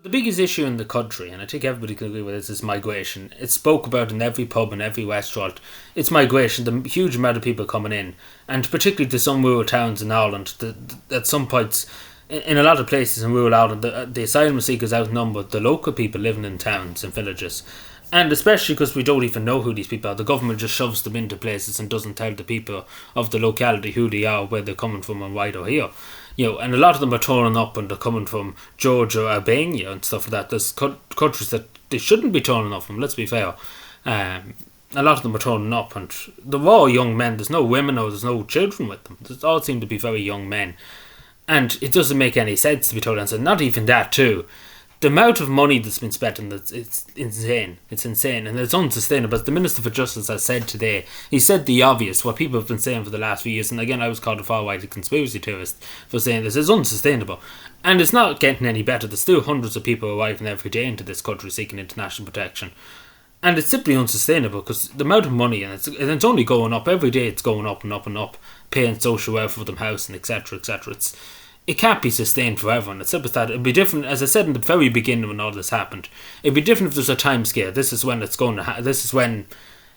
The biggest issue in the country, and I think everybody can agree with this, is migration. It's spoke about in every pub and every restaurant. It's migration, the huge amount of people coming in, and particularly to some rural towns in Ireland. At some points, in a lot of places in rural Ireland, the asylum seekers outnumber the local people living in towns and villages. And especially because we don't even know who these people are. The government just shoves them into places and doesn't tell the people of the locality who they are, where they're coming from and why they're here. And a lot of them are turning up and they're coming from Georgia, Albania and stuff like that. There's countries that they shouldn't be turning up from, let's be fair. A lot of them are turning up and they're all young men. There's no women or there's no children with them. They all seem to be very young men. And it doesn't make any sense, to be totally honest. Not even that too. The amount of money that's been spent on this, it's insane. It's insane and it's unsustainable. As the Minister for Justice has said today, he said the obvious, what people have been saying for the last few years, and again I was called a far-right conspiracy theorist for saying this is unsustainable. And it's not getting any better. There's still hundreds of people arriving every day into this country seeking international protection. And it's simply unsustainable because the amount of money, and it's only going up, every day it's going up and up and up, paying social welfare for them, housing, etc., etc. It can't be sustained forever, and it's simple as that. It'd be different, as I said in the very beginning when all this happened. It'd be different if there's a time scale. This is when it's going to this is when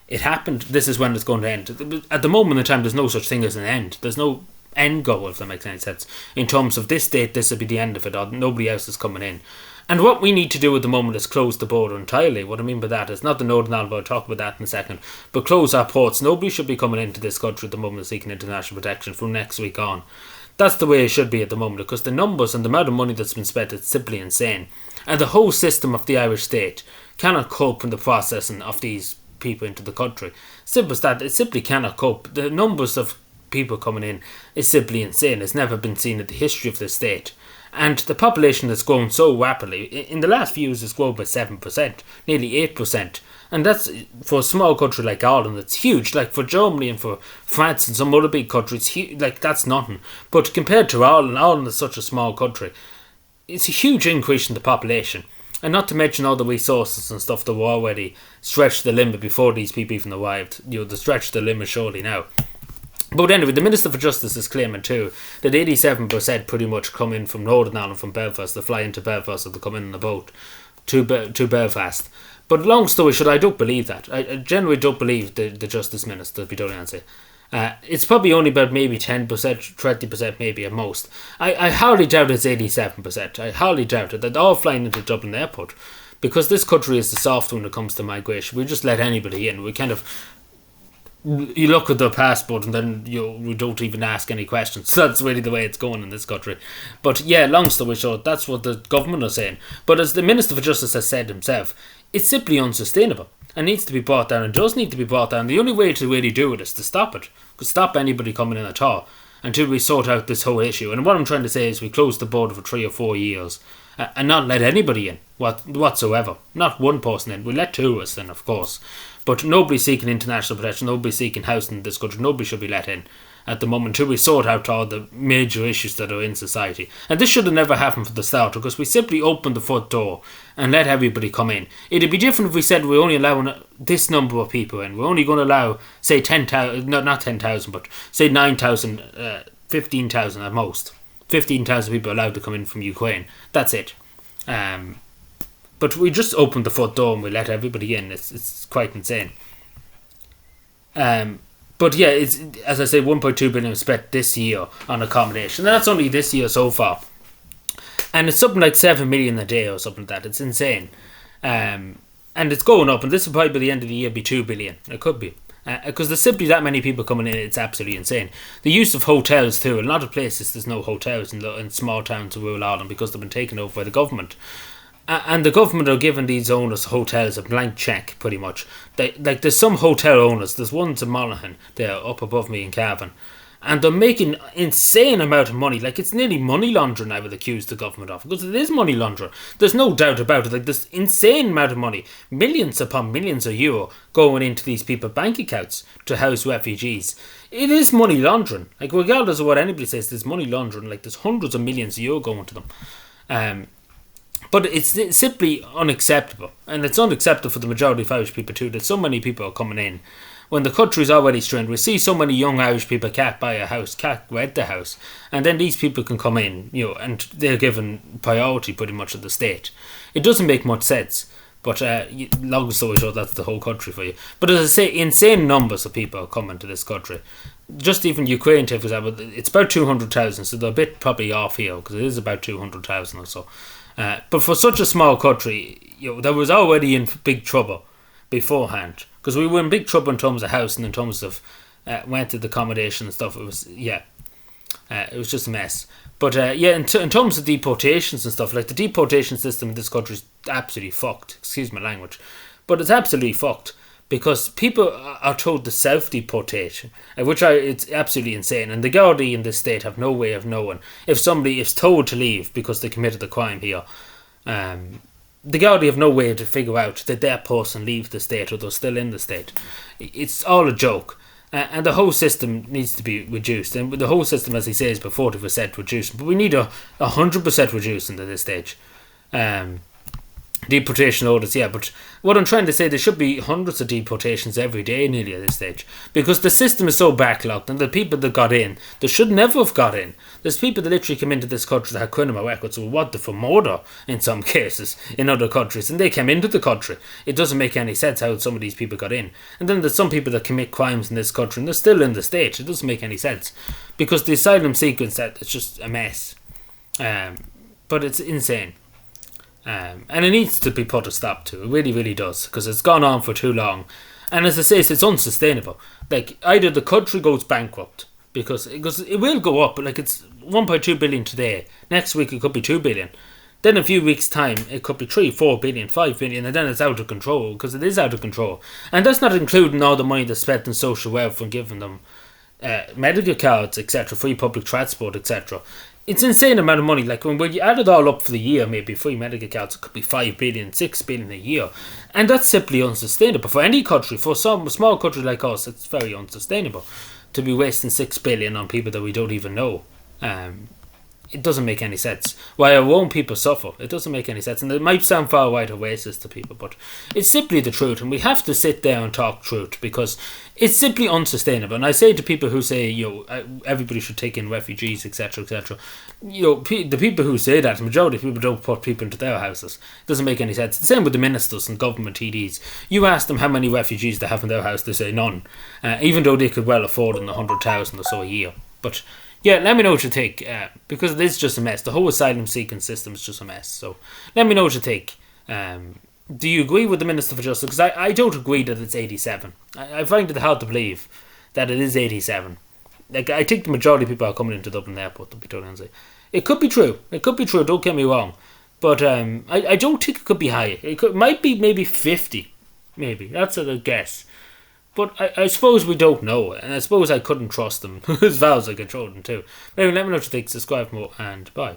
it happened, this is when it's going to end. At the moment in time, there's no such thing as an end. There's no end goal, if that makes any sense. In terms of this date, this will be the end of it, or nobody else is coming in. And what we need to do at the moment is close the border entirely. What I mean by that is not the Northern Ireland, but I'll talk about that in a second. But close our ports. Nobody should be coming into this country at the moment seeking international protection from next week on. That's the way it should be at the moment, because the numbers and the amount of money that's been spent is simply insane. And the whole system of the Irish state cannot cope in the processing of these people into the country. Simple as that, it simply cannot cope. The numbers of people coming in is simply insane. It's never been seen in the history of the state. And the population has grown so rapidly. In the last few years, it's grown by 7%, nearly 8%. And that's, for a small country like Ireland, it's huge. Like for Germany and for France and some other big countries, like that's nothing. But compared to Ireland is such a small country. It's a huge increase in the population. And not to mention all the resources and stuff that were already stretched the limit before these people even arrived. They stretched the limit surely now. But anyway, the Minister for Justice is claiming too that 87% pretty much come in from Northern Ireland, from Belfast. They fly into Belfast or they come in on a boat to Belfast. But long story short, I don't believe that. I generally don't believe the Justice Minister, to be totally honest. It's probably only about maybe 10%, 20% maybe at most. I hardly doubt it's 87%. I hardly doubt it. They're all flying into Dublin Airport. Because this country is the soft when it comes to migration. We just let anybody in. We kind of... You look at their passport and then we don't even ask any questions. So that's really the way it's going in this country. But yeah, long story short, that's what the government are saying. But as the Minister for Justice has said himself, it's simply unsustainable and needs to be brought down and does need to be brought down. The only way to really do it is to stop it. Stop anybody coming in at all until we sort out this whole issue. And what I'm trying to say is we close the border for 3 or 4 years and not let anybody in whatsoever. Not one person in. We let tourists in, of course. But nobody seeking international protection, nobody seeking housing in this country, nobody should be let in at the moment until we sort out all the major issues that are in society. And this should have never happened from the start, because we simply opened the front door and let everybody come in. It'd be different if we said we're only allowing this number of people in. We're only going to allow, say, 10,000, no, not 10,000, but say 9,000, 15,000 at most. 15,000 people allowed to come in from Ukraine. That's it. But we just opened the front door and we let everybody in. It's quite insane. But yeah, it's, as I say, 1.2 billion spent this year on accommodation. And that's only this year so far. And it's something like 7 million a day or something like that. It's insane. And it's going up. And this will probably by the end of the year be 2 billion. It could be. Because there's simply that many people coming in, it's absolutely insane. The use of hotels too. In a lot of places there's no hotels in small towns of rural Ireland because they've been taken over by the government. And the government are giving these owners hotels a blank cheque, pretty much. There's some hotel owners, there's ones in Monaghan, they're up above me in Cavan, and they're making insane amount of money. Like, it's nearly money laundering I would accuse the government of, because it is money laundering. There's no doubt about it. Like, there's insane amount of money, millions upon millions of euro going into these people's bank accounts to house refugees. It is money laundering. Like, regardless of what anybody says, there's money laundering. Like, there's hundreds of millions of euro going to them. But it's simply unacceptable. And it's unacceptable for the majority of Irish people too, that so many people are coming in when the country's already strained. We see so many young Irish people can't buy a house, can't rent a house, and then these people can come in, and they're given priority pretty much at the state. It doesn't make much sense. But long story short, that's the whole country for you. But as I say, insane numbers of people are coming to this country. Just even Ukraine, for example, it's about 200,000, so they're a bit probably off here, because it is about 200,000 or so. But for such a small country, there was already in big trouble beforehand, because we were in big trouble in terms of housing, in terms of rented accommodation and stuff. It was just a mess. But in terms of deportations and stuff, like the deportation system in this country is absolutely fucked. Excuse my language, but it's absolutely fucked, because people are told to self-deportation, it's absolutely insane. And the Gardaí in this state have no way of knowing if somebody is told to leave because they committed a crime here. The Gardaí have no way to figure out that that person leaves the state or they're still in the state. It's all a joke. And the whole system needs to be reduced. And the whole system, as he says, is 40% reduced. But we need 100% reducing at this stage. Deportation orders, yeah. But what I'm trying to say, there should be hundreds of deportations every day nearly at this stage. Because the system is so backlogged, and the people that got in, they should never have got in. There's people that literally come into this country that have criminal records who were wanted for murder in some cases in other countries, and they came into the country. It doesn't make any sense how some of these people got in. And then there's some people that commit crimes in this country and they're still in the state. It doesn't make any sense. Because the asylum sequence, it's just a mess. But it's insane. And it needs to be put a stop to. It really, really does, because it's gone on for too long. And as I say, it's unsustainable. Like, either the country goes bankrupt, because it will go up, but like it's 1.2 billion today. Next week it could be 2 billion. Then in a few weeks' time it could be 3, 4 billion, 5 billion, and then it's out of control, because it is out of control. And that's not including all the money that's spent in social welfare and giving them medical cards, etc., free public transport, etc. It's an insane amount of money. Like when you add it all up for the year, maybe free medical cards, it could be 5 billion, 6 billion a year. And that's simply unsustainable. For any country, for some small country like us, it's very unsustainable to be wasting 6 billion on people that we don't even know. It doesn't make any sense. Why our own people suffer, it doesn't make any sense. And it might sound far right or racist to people, but it's simply the truth, and we have to sit there and talk truth, because it's simply unsustainable. And I say to people who say, everybody should take in refugees, etc., etc., the people who say that, the majority of people don't put people into their houses. It doesn't make any sense. The same with the ministers and government TDs. You ask them how many refugees they have in their house, they say none, even though they could well afford 100,000 or so a year. But yeah, let me know what you think, because it is just a mess. The whole asylum seeking system is just a mess. So let me know what you think. Do you agree with the Minister for Justice? Because I don't agree that it's 87. I find it hard to believe that it is 87. Like, I think the majority of people are coming into Dublin Airport, to be totally honest. It could be true. It could be true, don't get me wrong. But I don't think it could be higher. Might be maybe 50. Maybe. That's a guess. But I suppose we don't know, and I suppose I couldn't trust them as far as I control them too. Anyway, let me know what you think, subscribe more, and bye.